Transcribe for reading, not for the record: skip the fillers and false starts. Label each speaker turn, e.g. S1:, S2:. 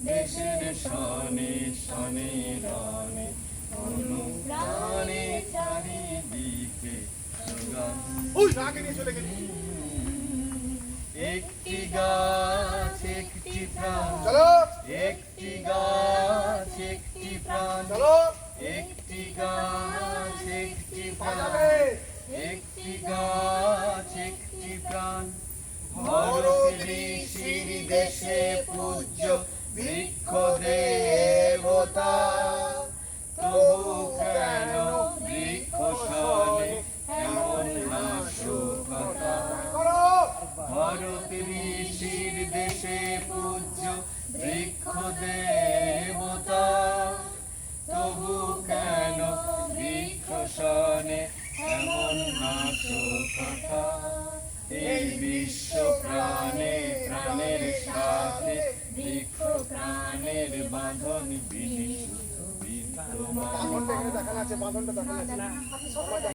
S1: দেশের শনে শনে রনে অনুপ্রাণে চারিদিকে স্লোগান। একটি গাছ একটি প্রাণ, একটি গাছ একটি প্রাণ, একটি গাছ একটি প্রাণ, একটি গাছ একটি প্রাণ। ভরত ঋষির দেশে পূজ্য বৃক্ষ দেবতা, তবু কেন বৃক্ষ শনে এমন নাশকতা। ভরত ঋষির দেশে পূজ্য বৃক্ষ দেবতা, তবু কেন বৃক্ষ শনে এমন নাশকতা। এই বিশ্ব প্রাণে প্রাণের সাথে বৃক্ষ প্রাণের বাঁধন বিনিশুদ্ধ বিদ্যমান।